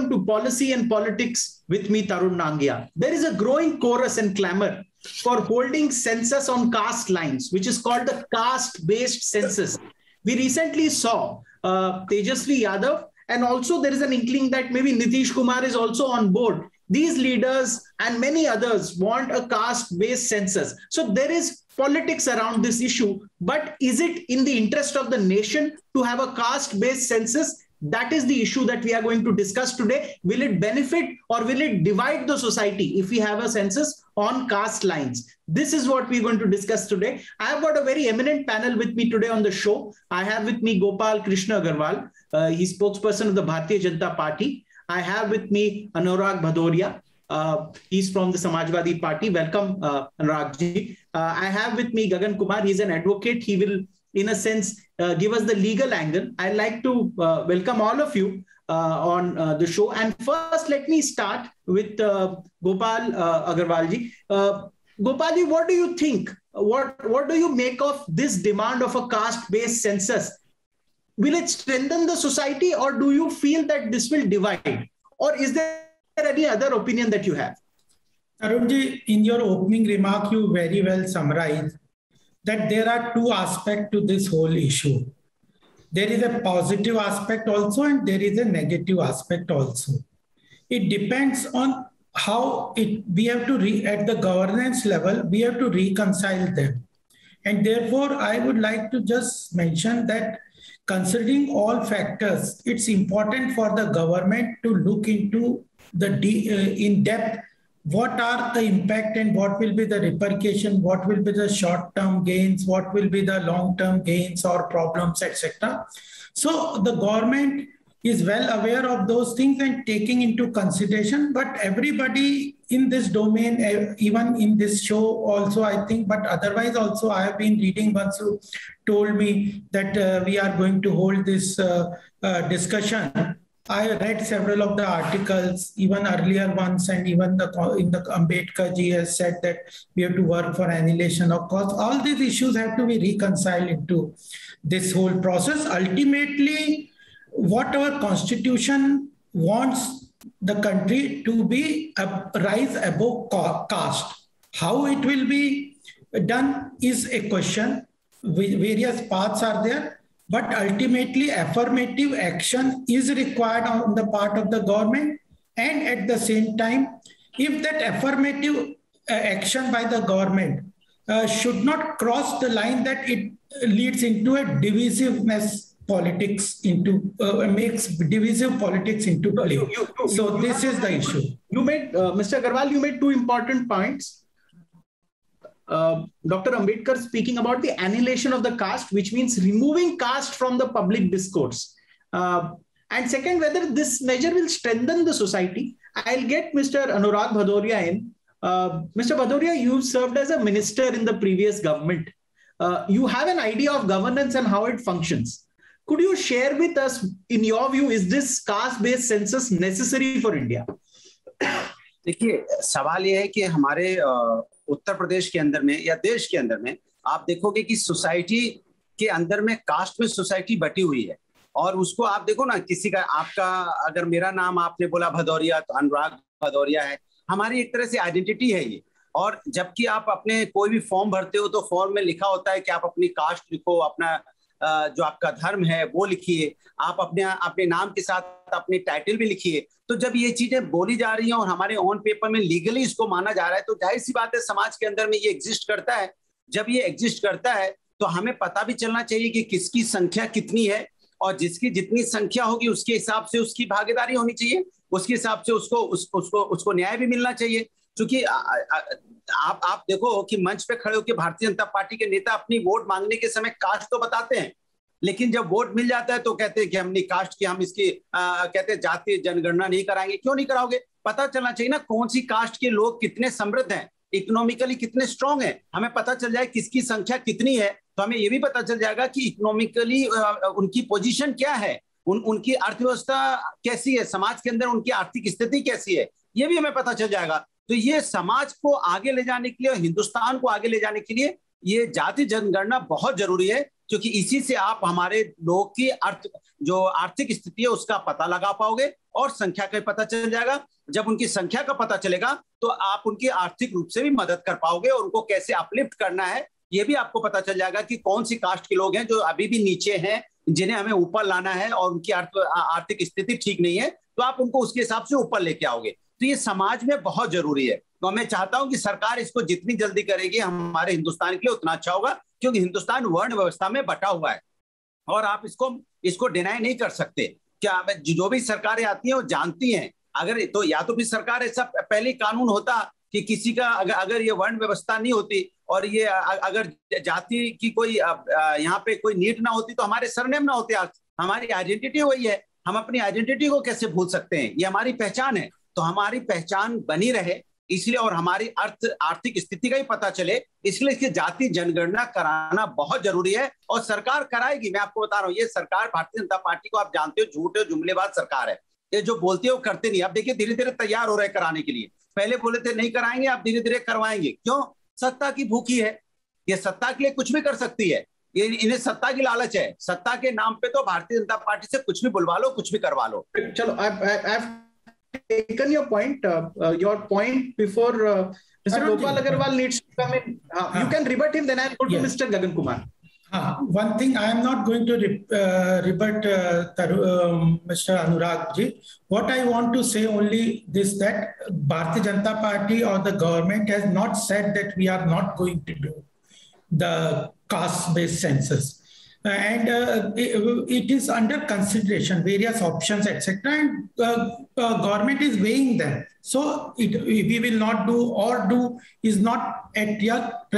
welcome to Policy and Politics with me, Tarun Nangia. There is a growing chorus and clamor for holding census on caste lines, which is called the caste-based census. We recently saw Tejasvi Yadav, and also there is an inkling that maybe Nitish Kumar is also on board. These leaders and many others want a caste-based census. So there is politics around this issue, but is it in the interest of the nation to have a caste-based census? That is the issue that we are going to discuss today. Will it benefit or will it divide the society if we have a census on caste lines? This is what we're going to discuss today. I have got a very eminent panel with me today on the show. I have with me Gopal Krishna Agarwal. He's spokesperson of the Bharatiya Janata Party. I have with me Anurag Bhadoria. He's from the Samajwadi Party. Welcome, Anurag ji. I have with me Gagan Kumar. He's an advocate. He will, in a sense, give us the legal angle. I'd like to welcome all of you on the show. And first, let me start with Gopal Agarwal ji. Gopal ji, what do you think? What do you make of this demand of a caste-based census? Will it strengthen the society, or do you feel that this will divide? Or is there any other opinion that you have? Arunji, in your opening remark, you very well summarized that there are two aspects to this whole issue. There is a positive aspect also, and there is a negative aspect also. It depends on how we have to, at the governance level, we have to reconcile them. And therefore, I would like to just mention that considering all factors, it's important for the government to look into in depth what are the impact and what will be the repercussion, what will be the short-term gains, what will be the long-term gains or problems, etc. So the government is well aware of those things and taking into consideration, but everybody in this domain, even in this show also, I think, but otherwise also I have been reading once you told me that we are going to hold this discussion. I read several of the articles, even earlier ones, and even in the Ambedkar ji has said that we have to work for annihilation of cost. All these issues have to be reconciled into this whole process. Ultimately, what our constitution wants the country to be rise above caste. How it will be done is a question. Various paths are there, but ultimately affirmative action is required on the part of the government. And at the same time, if that affirmative action by the government should not cross the line that it leads into a divisiveness politics makes divisive politics into play. So this is the issue. You made, Mr. Agarwal, you made two important points. Dr. Ambedkar speaking about the annihilation of the caste, which means removing caste from the public discourse. And second, whether this measure will strengthen the society. I'll get Mr. Anurag Bhadoria in. Mr. Bhadoria, you served as a minister in the previous government. You have an idea of governance and how it functions. Could you share with us, in your view, is this caste-based census necessary for India? देखिए, सवाल ये है कि हमारे उत्तर प्रदेश के अंदर में या देश के अंदर में आप देखोगे कि सोसाइटी के अंदर में कास्ट में सोसाइटी बटी हुई है, और उसको आप देखो ना, किसी का, आपका, अगर मेरा नाम आपने बोला भदौरिया, तो अनुराग भदौरिया है, हमारी एक तरह से आइडेंटिटी है ये। और जबकि आप अपने कोई भी फॉर्म भरते हो तो फॉर्म में लिखा होता है कि आप अपनी कास्ट लिखो, अपना जो आपका धर्म है वो लिखिए, आप अपने नाम के साथ अपनी टाइटल भी लिखिए। तो जब ये चीजें बोली जा रही हैं और हमारे ऑन पेपर में लीगली इसको माना जा रहा है, तो जाहिर सी बात है समाज के अंदर में ये एग्जिस्ट करता है। जब ये एग्जिस्ट करता है तो हमें पता भी चलना चाहिए कि किसकी संख्या कितनी है, और जिसकी जितनी संख्या होगी उसके हिसाब से उसकी भागीदारी होनी चाहिए, उसके हिसाब से उसको न्याय भी मिलना चाहिए। क्योंकि आप देखो कि मंच पे खड़े होकर भारतीय जनता पार्टी के नेता अपनी वोट मांगने के समय कास्ट तो बताते हैं, लेकिन जब वोट मिल जाता है तो कहते हैं कि हमने कास्ट की, हम इसकी कहते हैं जातीय जनगणना नहीं कराएंगे। क्यों नहीं कराओगे? पता चलना चाहिए ना कौन सी कास्ट के लोग कितने समृद्ध हैं, इकोनॉमिकली कितने स्ट्रांग हैं। हमें पता चल जाए किसकी संख्या कितनी है, तो हमें यह भी पता चल जाएगा कि इकोनॉमिकली उनकी पोजीशन क्या है, उनकी अर्थव्यवस्था कैसी है, समाज के अंदर उनकी आर्थिक स्थिति कैसी है, ये भी हमें पता चल जाएगा। तो ये समाज को आगे ले जाने के लिए, हिंदुस्तान को आगे ले जाने के लिए ये जाति जनगणना बहुत जरूरी है। क्योंकि इसी से आप हमारे लोगों की जो आर्थिक स्थिति है उसका पता लगा पाओगे और संख्या का पता चल जाएगा। जब उनकी संख्या का पता चलेगा तो आप उनकी आर्थिक रूप से भी मदद कर पाओगे और उनको कैसे अपलिफ्ट करना है ये भी आपको पता चल जाएगा कि कौन सी कास्ट के लोग हैं जो अभी भी नीचे हैं, जिन्हें हमें ऊपर लाना है और उनकी आर्थिक स्थिति ठीक नहीं है, तो आप उनको उसके हिसाब से ऊपर लेके आओगे। तो ये समाज में बहुत जरूरी है। तो मैं चाहता हूं कि सरकार इसको जितनी जल्दी करेगी हमारे हिंदुस्तान के लिए उतना अच्छा होगा, क्योंकि हिंदुस्तान वर्ण व्यवस्था में बटा हुआ है और आप इसको डिनाई नहीं कर सकते। क्या जो भी सरकारें आती हैं वो जानती हैं, अगर तो या तो भी सरकार ऐसा पहले कानून होता कि किसी का अगर ये वर्ण व्यवस्था नहीं होती और ये अगर जाति की कोई यहाँ पे कोई नीट ना होती तो हमारे सरनेम ना होते। आज हमारी आइडेंटिटी वही है, हम अपनी आइडेंटिटी को कैसे भूल सकते हैं? ये हमारी पहचान है। तो हमारी पहचान बनी रहे इसलिए और हमारी आर्थिक स्थिति का ही पता चले, इसलिए इसकी जाति जनगणना कराना बहुत जरूरी है और सरकार कराएगी। मैं आपको बता रहा हूँ, ये सरकार भारतीय जनता पार्टी को आप जानते हो झूठे जुमलेबाज सरकार है। ये जो बोलती है वो करते नहीं। अब देखिए धीरे धीरे तैयार हो रहे हैं कराने के लिए। पहले बोले थे नहीं कराएंगे, आप धीरे धीरे करवाएंगे। क्यों? सत्ता की भूखी है, ये सत्ता के लिए कुछ भी कर सकती है। ये इन्हें सत्ता की लालच है। सत्ता के नाम पे तो भारतीय जनता पार्टी से कुछ भी बुलवा लो, कुछ भी करवा लो। चलो, I've taken your point before Mr. Gopal Agarwal needs to come in. You can rebut him, then I'll go to Mr. Gagan Kumar. One thing, I am not going to rebut Mr. Anurag ji. What I want to say only this, that Bharatiya Janata Party or the government has not said that we are not going to do the caste-based census. And it is under consideration, various options, etc. And government is weighing them. So we will not do or do is not at yet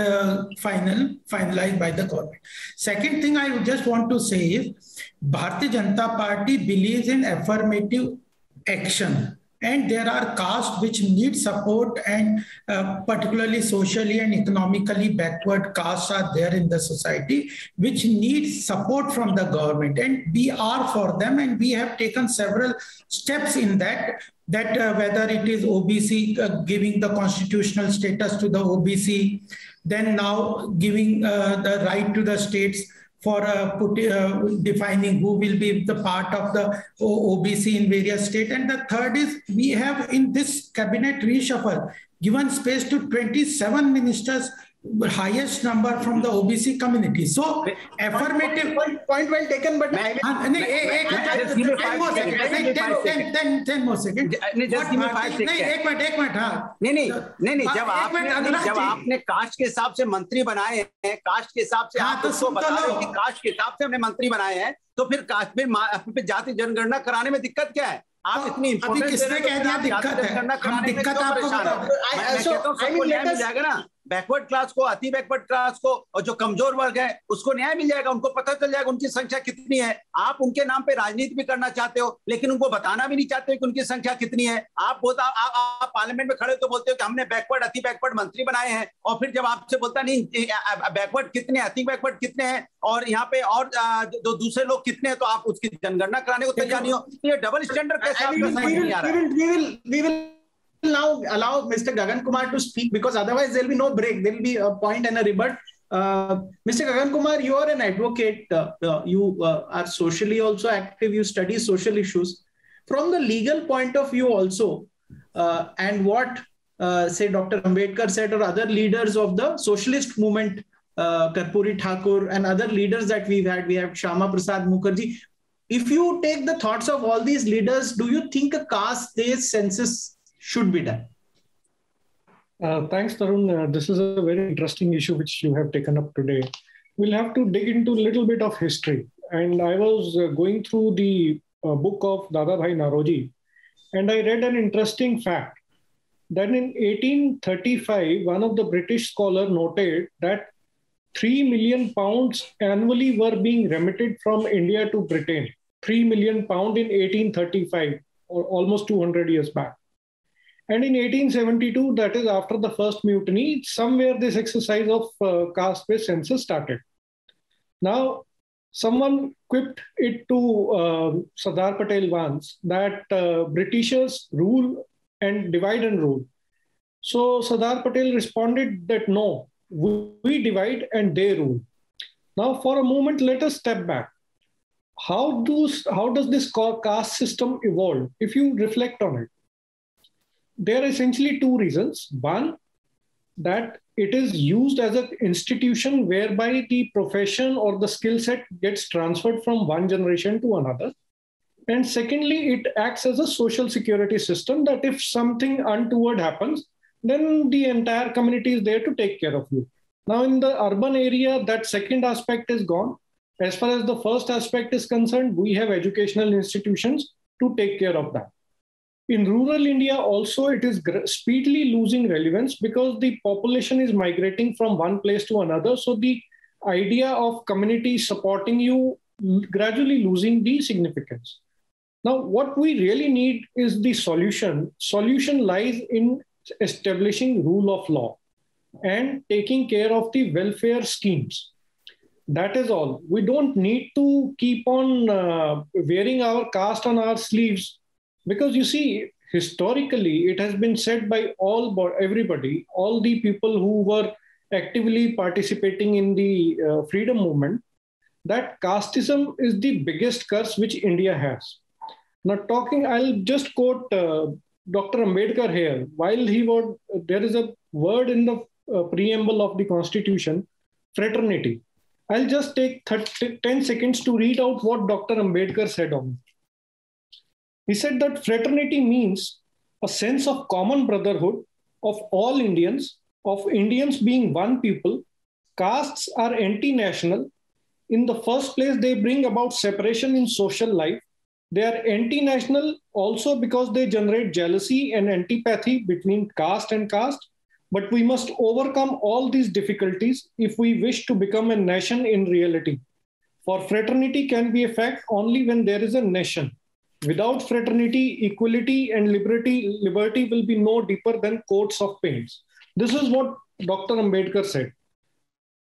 finalized by the government. Second thing I just want to say is Bharatiya Janata Party believes in affirmative action. And there are castes which need support, and particularly socially and economically backward castes are there in the society, which need support from the government. And we are for them, and we have taken several steps in that whether it is OBC, giving the constitutional status to the OBC, then now giving the right to the states for defining who will be the part of the OBC in various states. And the third is we have in this cabinet reshuffle given space to 27 ministers, highest number from the OBC community. So affirmative point well taken, but 10 more seconds. नहीं, जब आपने cast के हिसाब से मंत्री बनाए हैं, cast के हिसाब से आप उसको बता रहे हैं कि कास्ट के हिसाब से हमने मंत्री बनाए हैं, तो फिर कास्ट में जाति जनगणना कराने में दिक्कत क्या है? आप इतनी इंपोर्टेंस किसने कह दिया दिक्कत है? दिक्कत आपको मिल जाएगा ना। बैकवर्ड क्लास को, अति बैकवर्ड क्लास को और जो कमजोर वर्ग है उसको न्याय मिल जाएगा, उनको पता चल जाएगा उनकी संख्या कितनी है। आप उनके नाम पे राजनीति भी करना चाहते हो, लेकिन उनको बताना भी नहीं चाहते हो कि उनकी संख्या कितनी है। आप पार्लियामेंट में खड़े तो बोलते हो कि हमने बैकवर्ड अति बैकवर्ड मंत्री बनाए हैं, और फिर जब आपसे बोलता नहीं बैकवर्ड कितने, अति बैकवर्ड कितने हैं और यहाँ पे और जो दूसरे लोग कितने हैं, तो आप उसकी जनगणना कराने को तैयार नहीं हो। ये डबल स्टैंडर्ड कैसे we will now allow Mr. Gagan Kumar to speak, because otherwise there will be no break. There will be a point and a rebut. Mr. Gagan Kumar, you are an advocate. You are socially also active. You study social issues. From the legal point of view also, and what say Dr. Ambedkar said, or other leaders of the socialist movement, Karpuri Thakur and other leaders that we have Shyama Prasad Mukherjee. If you take the thoughts of all these leaders, do you think a caste-based census should be done? Thanks, Tarun. This is a very interesting issue which you have taken up today. We'll have to dig into a little bit of history. And I was going through the book of Dadabhai Naoroji, and I read an interesting fact that in 1835, one of the British scholars noted that 3 million pounds annually were being remitted from India to Britain. 3 million pounds in 1835, or almost 200 years back. And in 1872, that is after the first mutiny, somewhere this exercise of caste-based census started. Now, someone quipped it to Sardar Patel once that Britishers rule and divide and rule. So Sardar Patel responded that no, we divide and they rule. Now, for a moment, let us step back. How does this caste system evolve? If you reflect on it, there are essentially two reasons. One, that it is used as an institution whereby the profession or the skill set gets transferred from one generation to another. And secondly, it acts as a social security system that if something untoward happens, then the entire community is there to take care of you. Now, in the urban area, that second aspect is gone. As far as the first aspect is concerned, we have educational institutions to take care of that. In rural India also, it is speedily losing relevance because the population is migrating from one place to another. So the idea of community supporting you gradually losing the significance. Now, what we really need is the solution. Solution lies in establishing rule of law and taking care of the welfare schemes. That is all. We don't need to keep on wearing our caste on our sleeves. Because you see, historically, it has been said by everybody, all the people who were actively participating in the freedom movement, that casteism is the biggest curse which India has. Now, I'll just quote Dr. Ambedkar here. There is a word in the preamble of the Constitution, fraternity. I'll just take 10 seconds to read out what Dr. Ambedkar said on it. He said that fraternity means a sense of common brotherhood of all Indians, of Indians being one people. Castes are anti-national. In the first place, they bring about separation in social life. They are anti-national also because they generate jealousy and antipathy between caste and caste. But we must overcome all these difficulties if we wish to become a nation in reality. For fraternity can be a fact only when there is a nation. Without fraternity, equality and liberty will be no deeper than coats of paints. This is what Dr. Ambedkar said.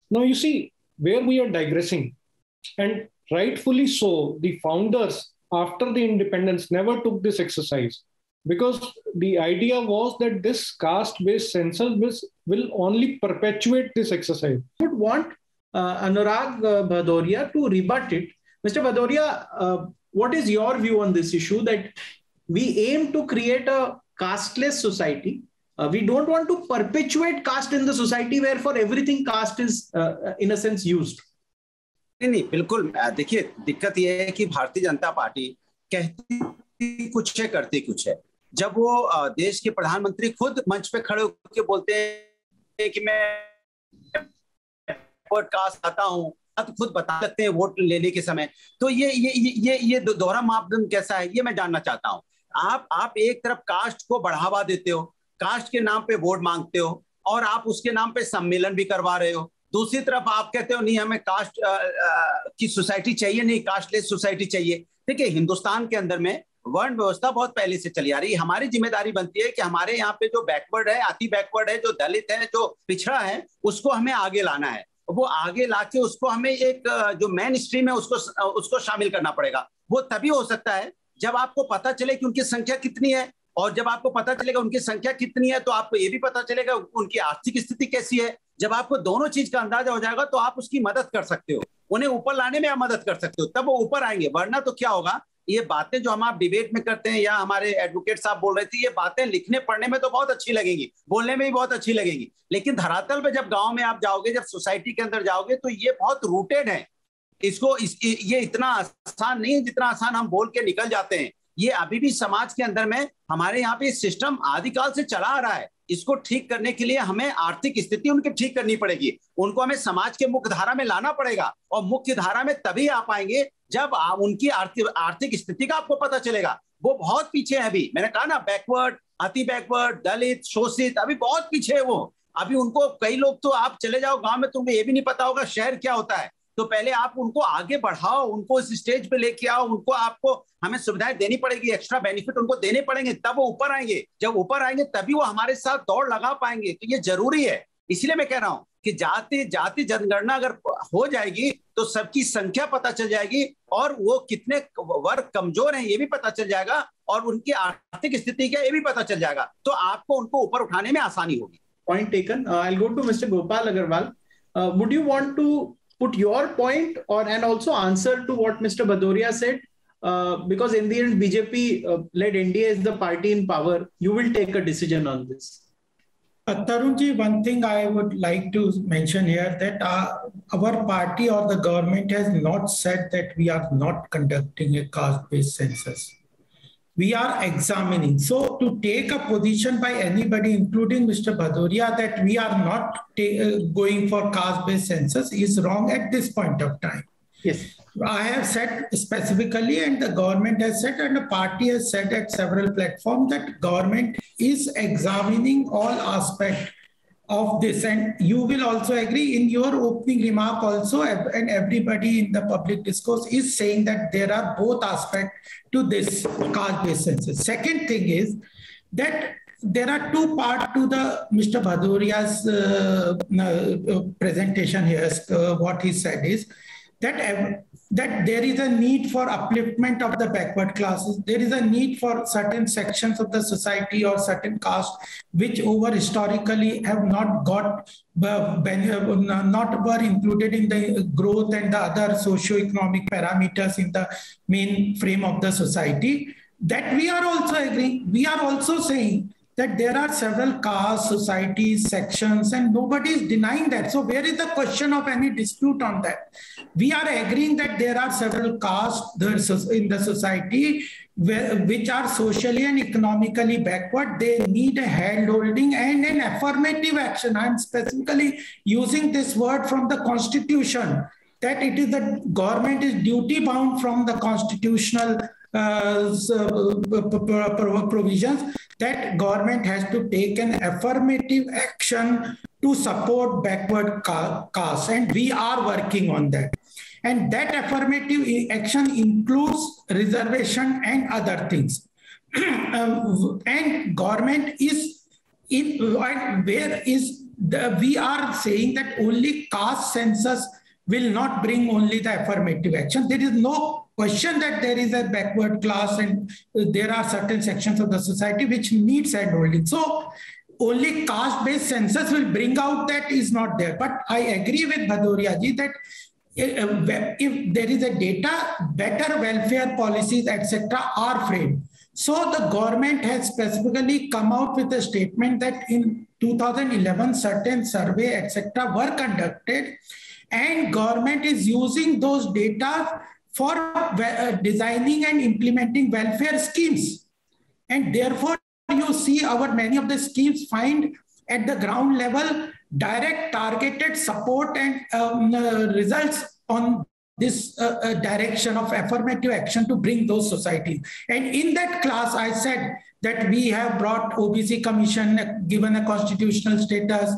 Now you see where we are digressing. And rightfully so, the founders after the independence never took this exercise because the idea was that this caste-based census will only perpetuate this exercise. I would want Anurag Bhadoria to rebut it. Mr. Bhadoria, what is your view on this issue that we aim to create a casteless society? We don't want to perpetuate caste in the society where for everything caste is in a sense used. नहीं बिल्कुल देखिए दिक्कत यह है कि Bharatiya Janata party कहती कुछ है करती कुछ है। जब वो देश के प्रधानमंत्री खुद मंच पे खड़े होकर बोलते हैं कि मैं वोट कास्ट आता हूं, तो खुद बता सकते हैं वोट लेने के समय, तो ये दोहरा मापदंड कैसा है ये मैं जानना चाहता हूं। आप एक तरफ कास्ट को बढ़ावा देते हो, कास्ट के नाम पे वोट मांगते हो और आप उसके नाम पे सम्मेलन भी करवा रहे हो। दूसरी तरफ आप कहते हो नहीं हमें कास्ट की सोसाइटी चाहिए, नहीं कास्टलेस सोसाइटी चाहिए। देखिए हिंदुस्तान के अंदर में वर्ण व्यवस्था बहुत पहले से चली आ रही है। हमारी जिम्मेदारी बनती है कि हमारे यहाँ पे जो बैकवर्ड है, अति बैकवर्ड है, जो दलित है, जो पिछड़ा है, उसको हमें आगे लाना है। वो आगे लाके उसको हमें एक जो मेन स्ट्रीम है उसको शामिल करना पड़ेगा। वो तभी हो सकता है जब आपको पता चले कि उनकी संख्या कितनी है, और जब आपको पता चलेगा उनकी संख्या कितनी है तो आपको ये भी पता चलेगा उनकी आर्थिक स्थिति कैसी है। जब आपको दोनों चीज का अंदाजा हो जाएगा तो आप उसकी मदद कर सकते हो, उन्हें ऊपर लाने में आप मदद कर सकते हो, तब वो ऊपर आएंगे। वरना तो क्या होगा, ये बातें जो हम आप डिबेट में करते हैं या हमारे एडवोकेट साहब बोल रहे थे, ये बातें लिखने पढ़ने में तो बहुत अच्छी लगेंगी, बोलने में भी बहुत अच्छी लगेंगी, लेकिन धरातल पे जब गांव में आप जाओगे, जब सोसाइटी के अंदर जाओगे तो ये बहुत रूटेड है। ये इतना आसान नहीं है जितना आसान हम बोल के निकल जाते हैं। ये अभी भी समाज के अंदर में हमारे यहाँ पे सिस्टम आदिकाल से चला आ रहा है। इसको ठीक करने के लिए हमें आर्थिक स्थिति उनकी ठीक करनी पड़ेगी, उनको हमें समाज के मुख्य धारा में लाना पड़ेगा, और मुख्य धारा में तभी आ पाएंगे जब उनकी आर्थिक स्थिति का आपको पता चलेगा। वो बहुत पीछे है अभी, मैंने कहा ना, बैकवर्ड, अति बैकवर्ड, दलित, शोषित, अभी बहुत पीछे है वो। अभी उनको कई लोग तो आप चले जाओ गांव में, तुमको ये भी नहीं पता होगा शहर क्या होता है। तो पहले आप उनको आगे बढ़ाओ, उनको इस स्टेज पे लेके आओ, उनको आपको हमें सुविधाएं देनी पड़ेगी, एक्स्ट्रा बेनिफिट उनको देने पड़ेंगे, तब वो ऊपर आएंगे। जब ऊपर आएंगे तभी वो हमारे साथ दौड़ लगा पाएंगे। तो ये जरूरी है। इसलिए मैं कह रहा हूं कि जाति जनगणना अगर हो जाएगी तो सबकी संख्या पता चल जाएगी, और वो कितने वर्ग कमजोर हैं ये भी पता चल जाएगा, और उनकी आर्थिक स्थिति क्या ये भी पता चल जाएगा। तो आपको उनको ऊपर उठाने में आसानी होगी। Point taken. I'll go to Mr. Gopal Agarwal. Would you want to put your point and also answer to what Mr. Bhadoria said. Because in the end, BJP-led NDA is the party in power. You will take a decision on this. Tarunji, one thing I would like to mention here that our party or the government has not said that we are not conducting a caste-based census. We are examining. So to take a position by anybody, including Mr. Bhadoria, that we are not going for caste-based census is wrong at this point of time. Yes. I have said specifically, and the government has said, and the party has said at several platforms that government is examining all aspects of this. And you will also agree in your opening remark also, and everybody in the public discourse is saying that there are both aspects to this caste-based census. Second thing is that there are two parts to the Mr. Bhadoria's presentation here. What he said is that there is a need for upliftment of the backward classes. There is a need for certain sections of the society or certain castes which over historically have not were included in the growth and the other socio-economic parameters in the main frame of the society. That we are also agreeing. We are also saying that there are several castes, societies, sections, and nobody is denying that. So where is the question of any dispute on that? We are agreeing that there are several castes in the society which are socially and economically backward. They need a hand-holding and an affirmative action. I am specifically using this word from the Constitution, that it is the government is duty-bound from the constitutional provisions, that government has to take an affirmative action to support backward castes, and we are working on that. And that affirmative action includes reservation and other things. And government is we are saying that only caste census will not bring only the affirmative action. There is no question that there is a backward class and there are certain sections of the society which needs handholding. So only caste-based census will bring out that is not there. But I agree with Bhadoria ji that if there is a data, better welfare policies, etc. are framed. So the government has specifically come out with a statement that in 2011, certain survey, etc. were conducted, and government is using those data for designing and implementing welfare schemes. And therefore, you see many of the schemes find at the ground level direct targeted support and results on this direction of affirmative action to bring those societies. And in that class, I said that we have brought OBC Commission, given a constitutional status,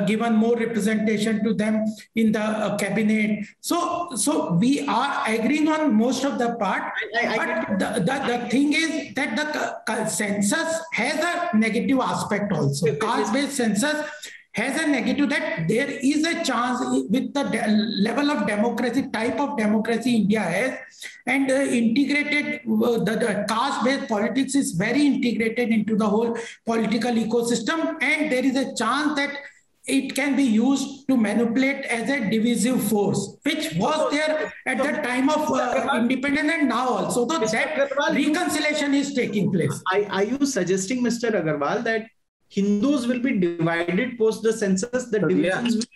given more representation to them in the cabinet. So we are agreeing on most of the part. But the thing is that the census has a negative aspect also. Caste-based census has a negative, that there is a chance with the level of democracy, type of democracy India has, and integrated, the caste-based politics is very integrated into the whole political ecosystem, and there is a chance that it can be used to manipulate as a divisive force, which was there at the time of independence and now also. So that reconciliation is taking place. Are you suggesting, Mr. Agarwal, that Hindus will be divided post the census? The divisions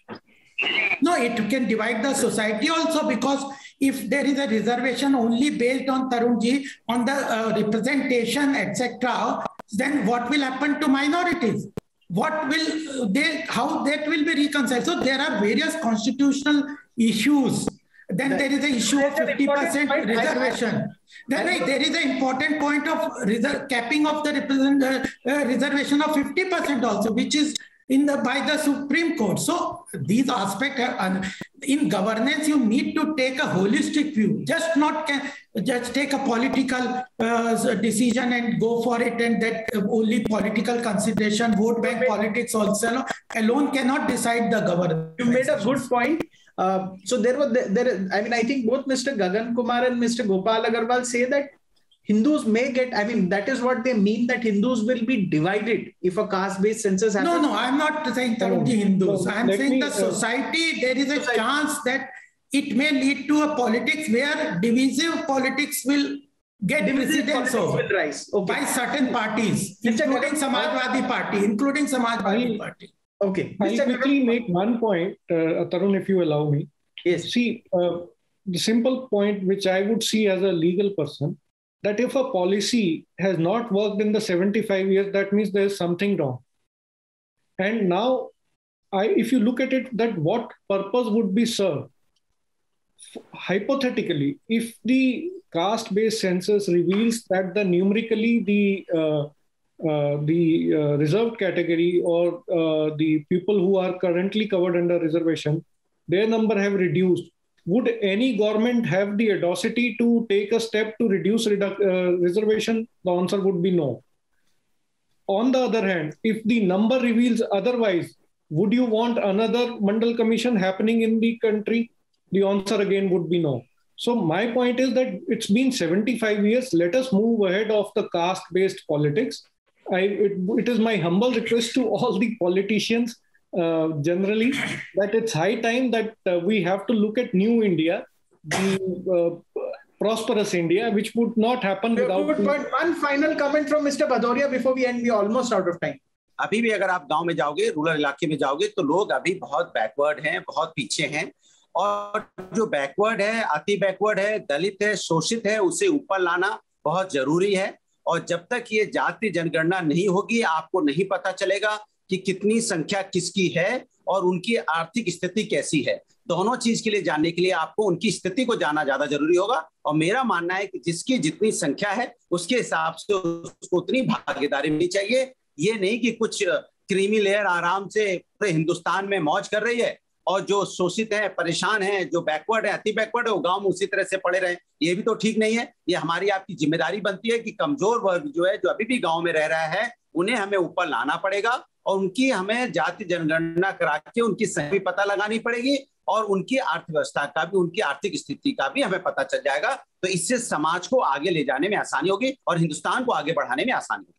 No, it can divide the society also, because if there is a reservation only based on Tarunji, on the representation, etc., then what will happen to minorities? What will how that will be reconciled? So there are various constitutional issues. Then there is an issue of 50% reservation. Then there is an important point of capping of the reservation of 50% also, which is by the Supreme Court. So these aspects in governance, you need to take a holistic view. Just take a political decision and go for it, and that only political consideration, vote bank politics also alone cannot decide the governance. You made a good point. So I think both Mr. Gagan Kumar and Mr. Gopal Agarwal say that Hindus may get, I mean, that is what they mean, that Hindus will be divided if a caste-based census happens. No, I'm not saying Tarun ji Hindus. I'm saying the society, there is a chance that it may lead to a politics where divisive politics will get precedence over by certain parties, including Samajwadi Party. Okay. I'll quickly make one point, Tarun, if you allow me. Yes. See, the simple point which I would see as a legal person, that if a policy has not worked in the 75 years, that means there is something wrong. And now, if you look at it, that what purpose would be served? Hypothetically, if the caste-based census reveals that numerically the reserved category or the people who are currently covered under reservation, their number have reduced, would any government have the audacity to take a step to reduce reservation? The answer would be no. On the other hand, if the number reveals otherwise, would you want another Mandal Commission happening in the country? The answer again would be no. So my point is that it's been 75 years. Let us move ahead of the caste-based politics. It is my humble request to all the politicians generally that it's high time that we have to look at new India, the prosperous India, which would not happen without... Good point. One final comment from Mr. Bhadoria before we end. We are almost out of time. अभी भी अगर आप गांव में जाओगे, rural इलाके में जाओगे, तो लोग अभी बहुत बैकवर्ड हैं, बहुत पीछे हैं, और जो बैकवर्ड है, अति बैकवर्ड है, दलित है, शोषित है, उसे ऊपर लाना बहुत जरूरी है। और जब तक ये जाति जनगणना नहीं होगी, आपको नहीं पता चलेगा कि कितनी संख्या किसकी है और उनकी आर्थिक स्थिति कैसी है। दोनों चीज के लिए जानने के लिए आपको उनकी स्थिति को जानना ज्यादा जरूरी होगा। और मेरा मानना है कि जिसकी जितनी संख्या है उसके हिसाब से उसको उतनी भागीदारी मिलनी चाहिए। ये नहीं कि कुछ क्रीमी लेयर आराम से पूरे हिंदुस्तान में मौज कर रही है और जो शोषित है, परेशान है, जो बैकवर्ड है, अति बैकवर्ड है, वो गांव में उसी तरह से पड़े रहे। ये भी तो ठीक नहीं है। ये हमारी आपकी जिम्मेदारी बनती है कि कमजोर वर्ग जो है, जो अभी भी गांव में रह रहा है, उन्हें हमें ऊपर लाना पड़ेगा और उनकी हमें जाति जनगणना करा के उनकी सही पता लगानी पड़ेगी और उनकी अर्थव्यवस्था का भी, उनकी आर्थिक स्थिति का भी हमें पता चल जाएगा। तो इससे समाज को आगे ले जाने में आसानी होगी और हिंदुस्तान को आगे बढ़ाने में आसानी होगी।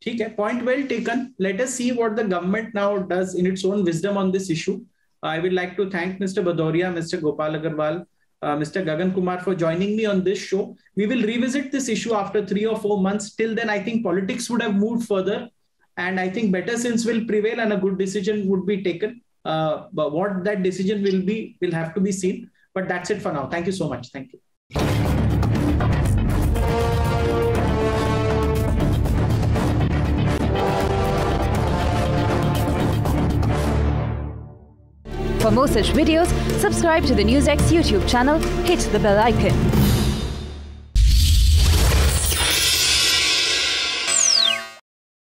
ठीक है, point well taken. Let us see what the government now does in its own wisdom on this issue. I would like to thank Mr. Bhadoria, Mr. Gopal Agarwal, Mr. Gagan Kumar for joining me on this show. We will revisit this issue after 3 or 4 months. Till then, I think politics would have moved further, and I think better sense will prevail and a good decision would be taken. But what that decision will be will have to be seen. But that's it for now. Thank you so much. Thank you. For more such videos, subscribe to the NewsX YouTube channel, hit the bell icon.